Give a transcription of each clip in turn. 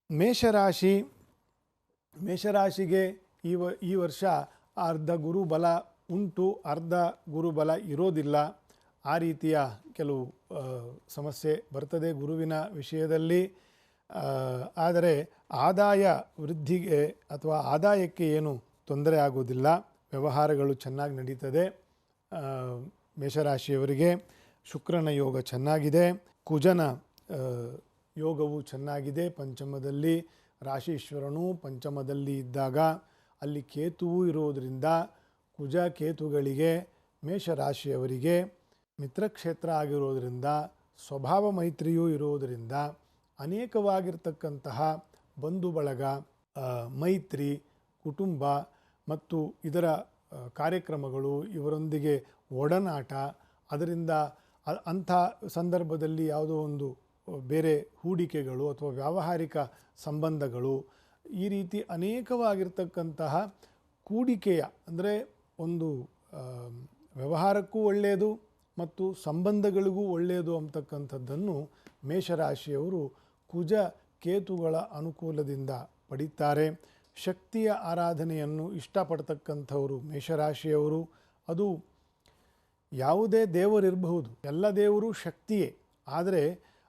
ಮೇಷರಾಶಿ ಮೇಷರಾಶಿಗೆ ಈ ವರ್ಷ ಅರ್ಧ ಗುರುಬಲ ಉಂಟು, ಅರ್ಧ ಗುರುಬಲ ಇರೋದಿಲ್ಲ. ಆ ರೀತಿಯ ಕೆಲವು ಸಮಸ್ಯೆ ಬರ್ತದೆ ಗುರುವಿನ ವಿಷಯದಲ್ಲಿ. ಆದರೆ ಆದಾಯ ವೃದ್ಧಿಗೆ ಅಥವಾ ಆದಾಯಕ್ಕೆ ಏನು ತೊಂದರೆ ಆಗೋದಿಲ್ಲ. ವ್ಯವಹಾರಗಳು ಚೆನ್ನಾಗಿ ನಡೀತದೆ. ಮೇಷರಾಶಿಯವರಿಗೆ ಶುಕ್ರನ ಯೋಗ ಚೆನ್ನಾಗಿದೆ, ಕುಜನ ಯೋಗವು ಚೆನ್ನಾಗಿದೆ. ಪಂಚಮದಲ್ಲಿ ರಾಶೀಶ್ವರನು ಪಂಚಮದಲ್ಲಿ ಇದ್ದಾಗ ಅಲ್ಲಿ ಕೇತುವು ಇರೋದರಿಂದ ಕುಜ ಕೇತುಗಳಿಗೆ ಮೇಷರಾಶಿಯವರಿಗೆ ಮಿತ್ರಕ್ಷೇತ್ರ ಆಗಿರೋದರಿಂದ ಸ್ವಭಾವ ಮೈತ್ರಿಯೂ ಇರೋದರಿಂದ ಅನೇಕವಾಗಿರ್ತಕ್ಕಂತಹ ಬಂಧು ಬಳಗ, ಮೈತ್ರಿ, ಕುಟುಂಬ ಮತ್ತು ಇದರ ಕಾರ್ಯಕ್ರಮಗಳು, ಇವರೊಂದಿಗೆ ಒಡನಾಟ, ಅದರಿಂದ ಅಂಥ ಸಂದರ್ಭದಲ್ಲಿ ಯಾವುದೋ ಒಂದು ಬೇರೆ ಹೂಡಿಕೆಗಳು ಅಥವಾ ವ್ಯಾವಹಾರಿಕ ಸಂಬಂಧಗಳು, ಈ ರೀತಿ ಅನೇಕವಾಗಿರ್ತಕ್ಕಂತಹ ಕೂಡಿಕೆಯ ಅಂದರೆ ಒಂದು ವ್ಯವಹಾರಕ್ಕೂ ಒಳ್ಳೆಯದು ಮತ್ತು ಸಂಬಂಧಗಳಿಗೂ ಒಳ್ಳೆಯದು ಅಂತಕ್ಕಂಥದ್ದನ್ನು ಮೇಷರಾಶಿಯವರು ಕುಜ ಕೇತುಗಳ ಅನುಕೂಲದಿಂದ ಪಡೀತಾರೆ. ಶಕ್ತಿಯ ಆರಾಧನೆಯನ್ನು ಇಷ್ಟಪಡ್ತಕ್ಕಂಥವರು ಮೇಷರಾಶಿಯವರು. ಅದು ಯಾವುದೇ ದೇವರಿರಬಹುದು, ಎಲ್ಲ ದೇವರು ಶಕ್ತಿಯೇ. ಆದರೆ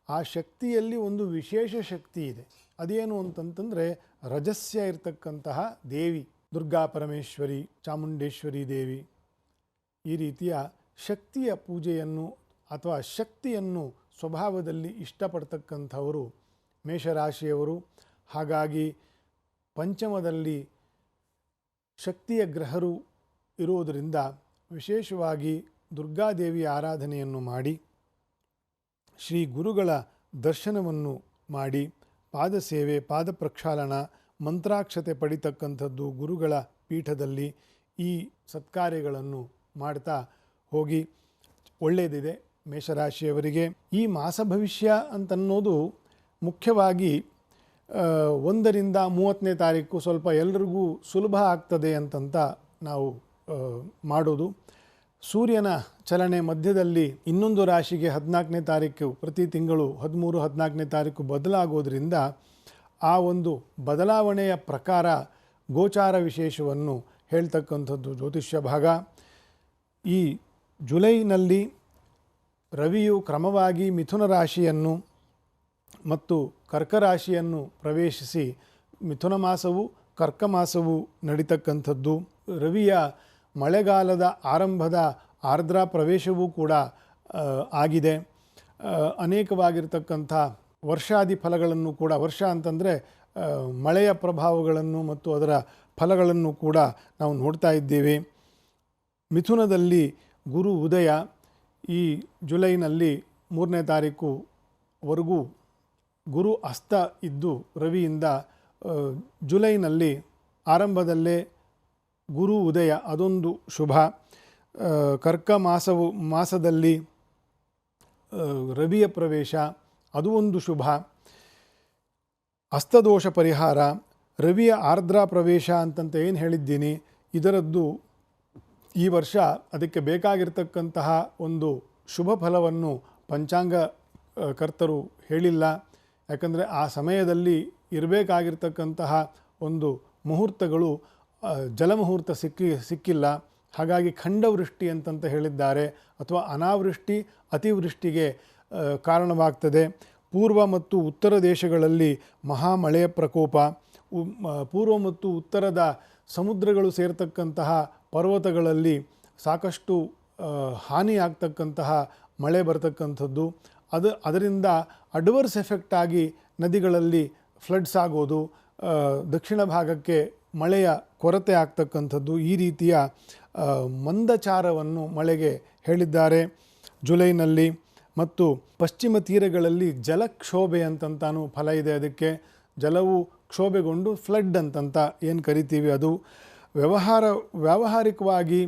ಆ ಶಕ್ತಿಯಲ್ಲಿ ಒಂದು ವಿಶೇಷ ಶಕ್ತಿ ಇದೆ. ಅದೇನು ಅಂತಂತಂದರೆ ರಜಸ್ಯ ಇರತಕ್ಕಂತಹ ದೇವಿ, ದುರ್ಗಾ ಪರಮೇಶ್ವರಿ, ಚಾಮುಂಡೇಶ್ವರಿ ದೇವಿ, ಈ ರೀತಿಯ ಶಕ್ತಿಯ ಪೂಜೆಯನ್ನು ಅಥವಾ ಶಕ್ತಿಯನ್ನು ಸ್ವಭಾವದಲ್ಲಿ ಇಷ್ಟಪಡ್ತಕ್ಕಂಥವರು ಮೇಷರಾಶಿಯವರು. ಹಾಗಾಗಿ ಪಂಚಮದಲ್ಲಿ ಶಕ್ತಿಯ ಗ್ರಹರು ಇರುವುದರಿಂದ ವಿಶೇಷವಾಗಿ ದುರ್ಗಾದೇವಿಯ ಆರಾಧನೆಯನ್ನು ಮಾಡಿ, ಶ್ರೀ ಗುರುಗಳ ದರ್ಶನವನ್ನು ಮಾಡಿ, ಪಾದಸೇವೆ, ಪಾದ ಪ್ರಕ್ಷಾಳನ, ಮಂತ್ರಾಕ್ಷತೆ ಪಡಿತಕ್ಕಂಥದ್ದು ಗುರುಗಳ ಪೀಠದಲ್ಲಿ, ಈ ಸತ್ಕಾರ್ಯಗಳನ್ನು ಮಾಡ್ತಾ ಹೋಗಿ ಒಳ್ಳೆಯದಿದೆ ಮೇಷರಾಶಿಯವರಿಗೆ. ಈ ಮಾಸ ಭವಿಷ್ಯ ಅಂತನ್ನೋದು ಮುಖ್ಯವಾಗಿ 1ರಿಂದ 30ನೇ ತಾರೀಕು ಸ್ವಲ್ಪ ಎಲ್ಲರಿಗೂ ಸುಲಭ ಆಗ್ತದೆ ಅಂತಂತ ನಾವು ಮಾಡೋದು. ಸೂರ್ಯನ ಚಲನೆ ಮಧ್ಯದಲ್ಲಿ ಇನ್ನೊಂದು ರಾಶಿಗೆ 14ನೇ ತಾರೀಕು, ಪ್ರತಿ ತಿಂಗಳು 13, 14ನೇ ತಾರೀಕು ಬದಲಾಗೋದ್ರಿಂದ ಆ ಒಂದು ಬದಲಾವಣೆಯ ಪ್ರಕಾರ ಗೋಚಾರ ವಿಶೇಷವನ್ನು ಹೇಳ್ತಕ್ಕಂಥದ್ದು ಜ್ಯೋತಿಷ್ಯ ಭಾಗ. ಈ ಜುಲೈನಲ್ಲಿ ರವಿಯು ಕ್ರಮವಾಗಿ ಮಿಥುನ ರಾಶಿಯನ್ನು ಮತ್ತು ಕರ್ಕ ರಾಶಿಯನ್ನು ಪ್ರವೇಶಿಸಿ ಮಿಥುನ ಮಾಸವು ಕರ್ಕ ಮಾಸವು ನಡೀತಕ್ಕಂಥದ್ದು. ರವಿಯ ಮಳೆಗಾಲದ ಆರಂಭದ ಆರ್ದ್ರ ಪ್ರವೇಶವೂ ಕೂಡ ಆಗಿದೆ. ಅನೇಕವಾಗಿರ್ತಕ್ಕಂಥ ವರ್ಷಾದಿ ಫಲಗಳನ್ನು ಕೂಡ, ವರ್ಷ ಅಂತಂದರೆ ಮಳೆಯ ಪ್ರಭಾವಗಳನ್ನು ಮತ್ತು ಅದರ ಫಲಗಳನ್ನು ಕೂಡ ನಾವು ನೋಡ್ತಾ ಇದ್ದೇವೆ. ಮಿಥುನದಲ್ಲಿ ಗುರು ಉದಯ ಈ ಜುಲೈನಲ್ಲಿ 3ನೇ ತಾರೀಕುವರೆಗೂ ಗುರು ಅಸ್ತ ಇದ್ದು ರವಿಯಿಂದ ಜುಲೈನಲ್ಲಿ ಆರಂಭದಲ್ಲೇ ಗುರು ಉದಯ, ಅದೊಂದು ಶುಭ. ಕರ್ಕ ಮಾಸದಲ್ಲಿ ರವಿಯ ಪ್ರವೇಶ, ಅದು ಒಂದು ಶುಭ. ಅಸ್ತದೋಷ ಪರಿಹಾರ, ರವಿಯ ಆರ್ದ್ರ ಪ್ರವೇಶ ಅಂತಂತ ಏನು ಹೇಳಿದ್ದೀನಿ, ಇದರದ್ದು ಈ ವರ್ಷ ಅದಕ್ಕೆ ಬೇಕಾಗಿರ್ತಕ್ಕಂತಹ ಒಂದು ಶುಭ ಫಲವನ್ನು ಪಂಚಾಂಗ ಕರ್ತರು ಹೇಳಿಲ್ಲ. ಯಾಕಂದರೆ ಆ ಸಮಯದಲ್ಲಿ ಇರಬೇಕಾಗಿರ್ತಕ್ಕಂತಹ ಒಂದು ಮುಹೂರ್ತಗಳು ಜಲಮುಹೂರ್ತ ಸಿಕ್ಕಿಲ್ಲ. ಹಾಗಾಗಿ ಖಂಡವೃಷ್ಟಿ ಅಂತಂತ ಹೇಳಿದ್ದಾರೆ, ಅಥವಾ ಅನಾವೃಷ್ಟಿ ಅತಿವೃಷ್ಟಿಗೆ ಕಾರಣವಾಗ್ತದೆ. ಪೂರ್ವ ಮತ್ತು ಉತ್ತರ ದೇಶಗಳಲ್ಲಿ ಮಹಾಮಳೆಯ ಪ್ರಕೋಪ, ಪೂರ್ವ ಮತ್ತು ಉತ್ತರದ ಸಮುದ್ರಗಳು ಸೇರ್ತಕ್ಕಂತಹ ಪರ್ವತಗಳಲ್ಲಿ ಸಾಕಷ್ಟು ಹಾನಿಯಾಗ್ತಕ್ಕಂತಹ ಮಳೆ ಬರ್ತಕ್ಕಂಥದ್ದು. ಅದರಿಂದ ಅಡ್ವರ್ಸ್ ಎಫೆಕ್ಟ್ ಆಗಿ ನದಿಗಳಲ್ಲಿ ಫ್ಲಡ್ಸ್ ಆಗೋದು, ದಕ್ಷಿಣ ಭಾಗಕ್ಕೆ ಮಳೆಯ ಕೊರತೆ ಆಗ್ತಕ್ಕಂಥದ್ದು, ಈ ರೀತಿಯ ಮಂದಚಾರವನ್ನು ಮಳೆಗೆ ಹೇಳಿದ್ದಾರೆ ಜುಲೈನಲ್ಲಿ. ಮತ್ತು ಪಶ್ಚಿಮ ತೀರಗಳಲ್ಲಿ ಜಲಕ್ಷೋಭೆ ಅಂತಂತಾನು ಫಲ ಇದೆ. ಅದಕ್ಕೆ ಜಲವು ಕ್ಷೋಭೆಗೊಂಡು ಫ್ಲಡ್ ಅಂತಂತ ಏನು ಕರಿತೀವಿ ಅದು. ವ್ಯಾವಹಾರಿಕವಾಗಿ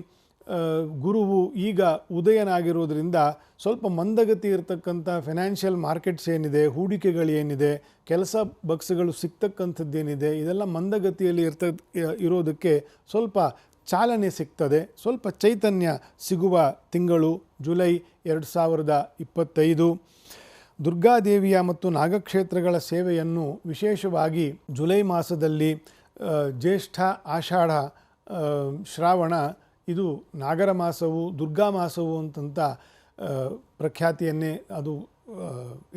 ಗುರುವು ಈಗ ಉದಯನಾಗಿರೋದ್ರಿಂದ ಸ್ವಲ್ಪ ಮಂದಗತಿ ಇರತಕ್ಕಂಥ ಫೈನಾನ್ಷಿಯಲ್ ಮಾರ್ಕೆಟ್ಸ್ ಏನಿದೆ, ಹೂಡಿಕೆಗಳೇನಿದೆ, ಕೆಲಸ ಬಕ್ಸ್ಗಳು ಸಿಗ್ತಕ್ಕಂಥದ್ದೇನಿದೆ, ಇದೆಲ್ಲ ಮಂದಗತಿಯಲ್ಲಿ ಇರೋದಕ್ಕೆ ಸ್ವಲ್ಪ ಚಾಲನೆ ಸಿಗ್ತದೆ. ಸ್ವಲ್ಪ ಚೈತನ್ಯ ಸಿಗುವ ತಿಂಗಳು ಜುಲೈ 2025. ದುರ್ಗಾದೇವಿಯ ಮತ್ತು ನಾಗಕ್ಷೇತ್ರಗಳ ಸೇವೆಯನ್ನು ವಿಶೇಷವಾಗಿ ಜುಲೈ ಮಾಸದಲ್ಲಿ ಜ್ಯೇಷ್ಠ, ಆಷಾಢ, ಶ್ರಾವಣ ಇದು ನಾಗರ ಮಾಸವು, ದುರ್ಗಾ ಮಾಸವು ಅಂತಂತ ಪ್ರಖ್ಯಾತಿಯನ್ನೇ ಅದು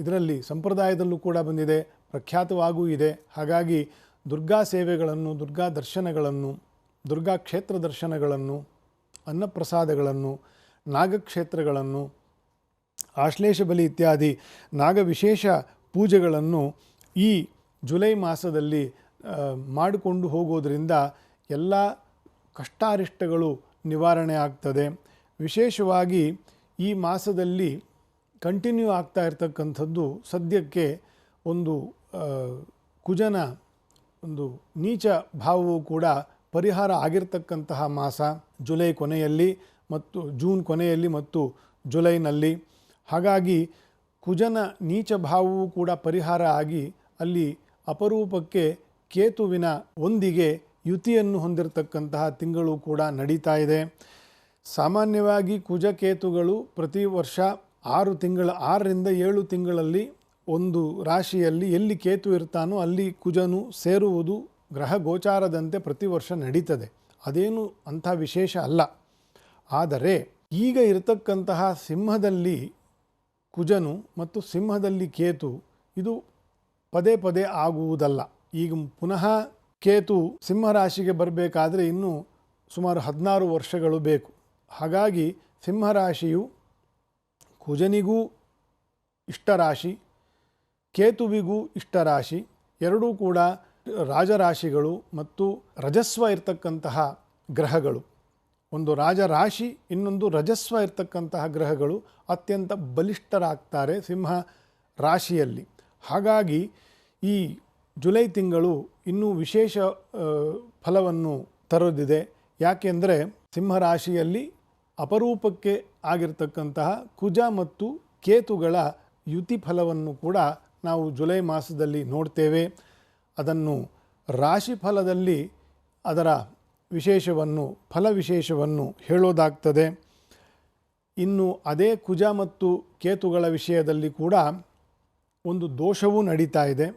ಇದರಲ್ಲಿ ಸಂಪ್ರದಾಯದಲ್ಲೂ ಕೂಡ ಬಂದಿದೆ, ಪ್ರಖ್ಯಾತವಾಗೂ ಇದೆ. ಹಾಗಾಗಿ ದುರ್ಗಾ ಸೇವೆಗಳನ್ನು, ದುರ್ಗಾ ದರ್ಶನಗಳನ್ನು, ದುರ್ಗಾ ಕ್ಷೇತ್ರ ದರ್ಶನಗಳನ್ನು, ಅನ್ನಪ್ರಸಾದಗಳನ್ನು, ನಾಗಕ್ಷೇತ್ರಗಳನ್ನು, ಆಶ್ಲೇಷ ಬಲಿ ಇತ್ಯಾದಿ ನಾಗವಿಶೇಷ ಪೂಜೆಗಳನ್ನು ಈ ಜುಲೈ ಮಾಸದಲ್ಲಿ ಮಾಡಿಕೊಂಡು ಹೋಗೋದರಿಂದ ಎಲ್ಲ ಕಷ್ಟಾರಿಷ್ಟಗಳು ನಿವಾರಣೆ ಆಗ್ತದೆ. ವಿಶೇಷವಾಗಿ ಈ ಮಾಸದಲ್ಲಿ ಕಂಟಿನ್ಯೂ ಆಗ್ತಾ ಇರತಕ್ಕಂಥದ್ದು ಸದ್ಯಕ್ಕೆ ಒಂದು ಕುಜನ ಒಂದು ನೀಚ ಭಾವವು ಕೂಡ ಪರಿಹಾರ ಆಗಿರ್ತಕ್ಕಂತಹ ಮಾಸ ಜುಲೈ ಕೊನೆಯಲ್ಲಿ ಮತ್ತು ಜೂನ್ ಕೊನೆಯಲ್ಲಿ ಮತ್ತು ಜುಲೈನಲ್ಲಿ. ಹಾಗಾಗಿ ಕುಜನ ನೀಚ ಭಾವವು ಕೂಡ ಪರಿಹಾರ ಆಗಿ ಅಲ್ಲಿ ಅಪರೂಪಕ್ಕೆ ಕೇತುವಿನ ಒಂದಿಗೆ ಯುತಿಯನ್ನು ಹೊಂದಿರತಕ್ಕಂತಹ ತಿಂಗಳು ಕೂಡ ನಡೀತಾ ಇದೆ. ಸಾಮಾನ್ಯವಾಗಿ ಕುಜಕೇತುಗಳು ಪ್ರತಿ ವರ್ಷ 6ರಿಂದ 7 ತಿಂಗಳಲ್ಲಿ ಒಂದು ರಾಶಿಯಲ್ಲಿ ಎಲ್ಲಿ ಕೇತು ಇರ್ತಾನೋ ಅಲ್ಲಿ ಕುಜನು ಸೇರುವುದು ಗ್ರಹ ಗೋಚಾರದಂತೆ ಪ್ರತಿ ವರ್ಷ ನಡೀತದೆ. ಅದೇನು ಅಂಥ ವಿಶೇಷ ಅಲ್ಲ. ಆದರೆ ಈಗ ಇರತಕ್ಕಂತಹ ಸಿಂಹದಲ್ಲಿ ಕುಜನು ಮತ್ತು ಸಿಂಹದಲ್ಲಿ ಕೇತು ಇದು ಪದೇ ಪದೇ ಆಗುವುದಲ್ಲ. ಈಗ ಪುನಃ ಕೇತು ಸಿಂಹರಾಶಿಗೆ ಬರಬೇಕಾದ್ರೆ ಇನ್ನೂ ಸುಮಾರು 16 ವರ್ಷಗಳು ಬೇಕು. ಹಾಗಾಗಿ ಸಿಂಹರಾಶಿಯು ಕುಜನಿಗೂ ಇಷ್ಟರಾಶಿ, ಕೇತುವಿಗೂ ಇಷ್ಟರಾಶಿ, ಎರಡೂ ಕೂಡ ರಾಜರಾಶಿಗಳು ಮತ್ತು ರಜಸ್ವ ಇರತಕ್ಕಂತಹ ಗ್ರಹಗಳು. ಒಂದು ರಾಜರಾಶಿ, ಇನ್ನೊಂದು ರಜಸ್ವ ಇರತಕ್ಕಂತಹ ಗ್ರಹಗಳು ಅತ್ಯಂತ ಬಲಿಷ್ಠರಾಗ್ತಾರೆ ಸಿಂಹ ರಾಶಿಯಲ್ಲಿ. ಹಾಗಾಗಿ ಈ ಜುಲೈ ತಿಂಗಳು ಇನ್ನೂ ವಿಶೇಷ ಫಲವನ್ನು ತರೋದಿದೆ. ಯಾಕೆಂದರೆ ಸಿಂಹರಾಶಿಯಲ್ಲಿ ಅಪರೂಪಕ್ಕೆ ಆಗಿರ್ತಕ್ಕಂತಹ ಕುಜ ಮತ್ತು ಕೇತುಗಳ ಯುತಿ ಫಲವನ್ನು ಕೂಡ ನಾವು ಜುಲೈ ಮಾಸದಲ್ಲಿ ನೋಡ್ತೇವೆ. ಅದನ್ನು ರಾಶಿ ಫಲದಲ್ಲಿ ಅದರ ವಿಶೇಷವನ್ನು, ಫಲ ವಿಶೇಷವನ್ನು ಹೇಳೋದಾಗ್ತದೆ. ಇನ್ನು ಅದೇ ಕುಜ ಮತ್ತು ಕೇತುಗಳ ವಿಷಯದಲ್ಲಿ ಕೂಡ ಒಂದು ದೋಷವೂ ನಡೀತಾ ಇದೆ.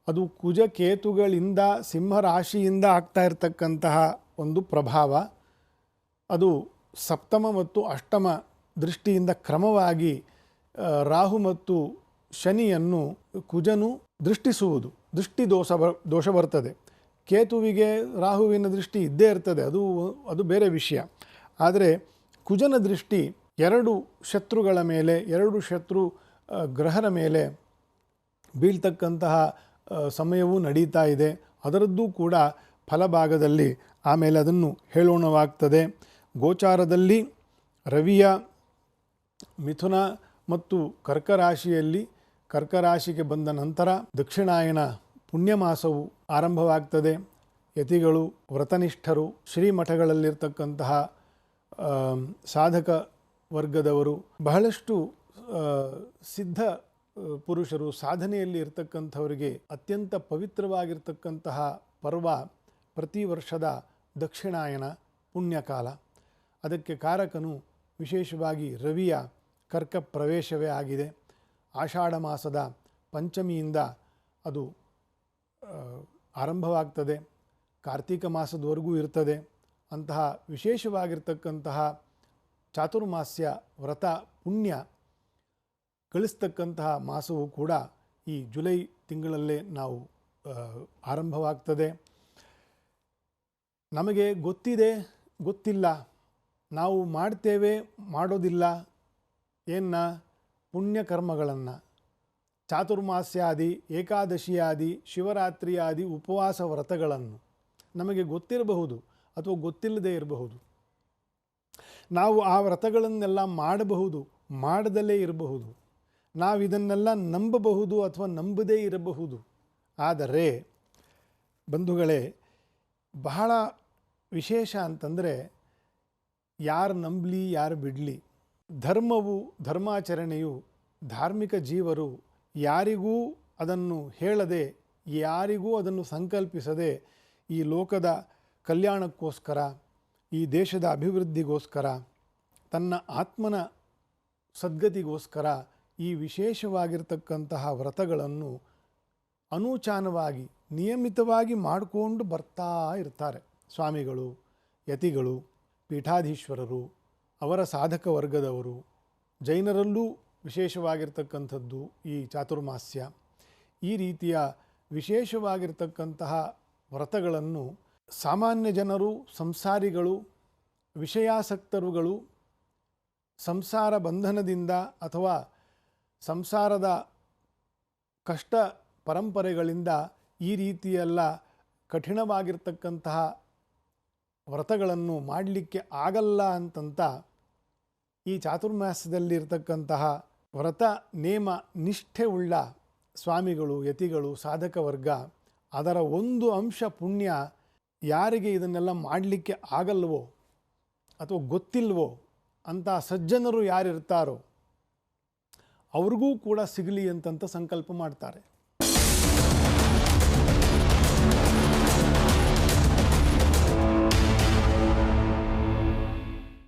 ಅದು ಕುಜ ಕೇತುಗಳಿಂದ ಸಿಂಹರಾಶಿಯಿಂದ ಆಗ್ತಾ ಇರತಕ್ಕಂತಹ ಒಂದು ಪ್ರಭಾವ. ಅದು ಸಪ್ತಮ ಮತ್ತು ಅಷ್ಟಮ ದೃಷ್ಟಿಯಿಂದ ಕ್ರಮವಾಗಿ ರಾಹು ಮತ್ತು ಶನಿಯನ್ನು ಕುಜನು ದೃಷ್ಟಿಸುವುದು, ದೃಷ್ಟಿ ದೋಷ ಬರ್ತದೆ. ಕೇತುವಿಗೆ ರಾಹುವಿನ ದೃಷ್ಟಿ ಇದ್ದೇ ಇರ್ತದೆ, ಅದು ಬೇರೆ ವಿಷಯ. ಆದರೆ ಕುಜನ ದೃಷ್ಟಿ 2 ಶತ್ರುಗಳ ಮೇಲೆ, 2 ಶತ್ರು ಗ್ರಹರ ಮೇಲೆ ಬೀಳ್ತಕ್ಕಂತಹ ಸಮಯವೂ ನಡೀತಾ ಇದೆ. ಅದರದ್ದೂ ಕೂಡ ಫಲಭಾಗದಲ್ಲಿ ಆಮೇಲೆ ಅದನ್ನು ಹೇಳೋಣವಾಗ್ತದೆ. ಗೋಚಾರದಲ್ಲಿ ರವಿಯ ಮಿಥುನ ಮತ್ತು ಕರ್ಕರಾಶಿಯಲ್ಲಿ, ಕರ್ಕರಾಶಿಗೆ ಬಂದ ನಂತರ ದಕ್ಷಿಣಾಯನ ಪುಣ್ಯಮಾಸವು ಆರಂಭವಾಗ್ತದೆ. ಯತಿಗಳು, ವ್ರತನಿಷ್ಠರು, ಶ್ರೀಮಠಗಳಲ್ಲಿರ್ತಕ್ಕಂತಹ ಸಾಧಕ ವರ್ಗದವರು, ಬಹಳಷ್ಟು ಸಿದ್ಧ ಪುರುಷರು, ಸಾಧನೆಯಲ್ಲಿ ಇರ್ತಕ್ಕಂಥವರಿಗೆ ಅತ್ಯಂತ ಪವಿತ್ರವಾಗಿರ್ತಕ್ಕಂತಹ ಪರ್ವ ಪ್ರತಿ ವರ್ಷದ ದಕ್ಷಿಣಾಯನ ಪುಣ್ಯಕಾಲ. ಅದಕ್ಕೆ ಕಾರಕನು ವಿಶೇಷವಾಗಿ ರವಿಯ ಕರ್ಕ ಪ್ರವೇಶವೇ ಆಗಿದೆ. ಆಷಾಢ ಮಾಸದ ಪಂಚಮಿಯಿಂದ ಅದು ಆರಂಭವಾಗ್ತದೆ, ಕಾರ್ತಿಕ ಮಾಸದವರೆಗೂ ಇರ್ತದೆ. ಅಂತಹ ವಿಶೇಷವಾಗಿರ್ತಕ್ಕಂತಹ ಚಾತುರ್ಮಾಸ್ಯ ವ್ರತ ಪುಣ್ಯ ಗಳಿಸ್ತಕ್ಕಂತಹ ಮಾಸವು ಕೂಡ ಈ ಜುಲೈ ತಿಂಗಳಲ್ಲೇ ನಾವು ಆರಂಭವಾಗ್ತದೆ. ನಮಗೆ ಗೊತ್ತಿದೆ, ಗೊತ್ತಿಲ್ಲ, ನಾವು ಮಾಡ್ತೇವೆ, ಮಾಡೋದಿಲ್ಲ ಪುಣ್ಯಕರ್ಮಗಳನ್ನು, ಚಾತುರ್ಮಾಸ್ಯಾದಿ, ಏಕಾದಶಿಯಾದಿ, ಶಿವರಾತ್ರಿಯಾದಿ ಉಪವಾಸ ವ್ರತಗಳನ್ನು ನಮಗೆ ಗೊತ್ತಿರಬಹುದು ಅಥವಾ ಗೊತ್ತಿಲ್ಲದೇ ಇರಬಹುದು. ನಾವು ಆ ವ್ರತಗಳನ್ನೆಲ್ಲ ಮಾಡಬಹುದು, ಮಾಡದಲ್ಲೇ ಇರಬಹುದು. ನಾವಿದನ್ನೆಲ್ಲ ನಂಬಬಹುದು ಅಥವಾ ನಂಬದೇ ಇರಬಹುದು. ಆದರೆ ಬಂಧುಗಳೇ, ಬಹಳ ವಿಶೇಷ ಅಂತಂದರೆ ಯಾರು ನಂಬಲಿ, ಯಾರು ಬಿಡಲಿ, ಧರ್ಮವು, ಧರ್ಮಾಚರಣೆಯು, ಧಾರ್ಮಿಕ ಜೀವರು ಯಾರಿಗೂ ಅದನ್ನು ಹೇಳದೆ, ಯಾರಿಗೂ ಅದನ್ನು ಸಂಕಲ್ಪಿಸದೆ ಈ ಲೋಕದ ಕಲ್ಯಾಣಕ್ಕೋಸ್ಕರ, ಈ ದೇಶದ ಅಭಿವೃದ್ಧಿಗೋಸ್ಕರ, ತನ್ನ ಆತ್ಮನ ಸದ್ಗತಿಗೋಸ್ಕರ ಈ ವಿಶೇಷವಾಗಿರ್ತಕ್ಕಂತಹ ವ್ರತಗಳನ್ನು ಅನೂಚಾನವಾಗಿ ನಿಯಮಿತವಾಗಿ ಮಾಡಿಕೊಂಡು ಬರ್ತಾ ಇರ್ತಾರೆ ಸ್ವಾಮಿಗಳು, ಯತಿಗಳು, ಪೀಠಾಧೀಶ್ವರರು, ಅವರ ಸಾಧಕ ವರ್ಗದವರು. ಜೈನರಲ್ಲೂ ವಿಶೇಷವಾಗಿರ್ತಕ್ಕಂಥದ್ದು ಈ ಚಾತುರ್ಮಾಸ್ಯ. ಈ ರೀತಿಯ ವಿಶೇಷವಾಗಿರ್ತಕ್ಕಂತಹ ವ್ರತಗಳನ್ನು ಸಾಮಾನ್ಯ ಜನರು, ಸಂಸಾರಿಗಳು, ವಿಷಯಾಸಕ್ತರುಗಳು ಸಂಸಾರ ಬಂಧನದಿಂದ ಅಥವಾ ಸಂಸಾರದ ಕಷ್ಟ ಪರಂಪರೆಗಳಿಂದ ಈ ರೀತಿಯೆಲ್ಲ ಕಠಿಣವಾಗಿರ್ತಕ್ಕಂತಹ ವ್ರತಗಳನ್ನು ಮಾಡಲಿಕ್ಕೆ ಆಗಲ್ಲ ಅಂತಂತ ಈ ಚಾತುರ್ಮಾಸ್ಯದಲ್ಲಿರ್ತಕ್ಕಂತಹ ವ್ರತ ನೇಮ ನಿಷ್ಠೆ ಉಳ್ಳ ಸ್ವಾಮಿಗಳು, ಯತಿಗಳು, ಸಾಧಕ ವರ್ಗ ಅದರ ಒಂದು ಅಂಶ ಪುಣ್ಯ ಯಾರಿಗೆ ಇದನ್ನೆಲ್ಲ ಮಾಡಲಿಕ್ಕೆ ಆಗಲ್ವೋ ಅಥವಾ ಗೊತ್ತಿಲ್ವೋ ಅಂಥ ಸಜ್ಜನರು ಯಾರಿರ್ತಾರೋ ಅವ್ರಿಗೂ ಕೂಡ ಸಿಗಲಿ ಅಂತಂತ ಸಂಕಲ್ಪ ಮಾಡ್ತಾರೆ.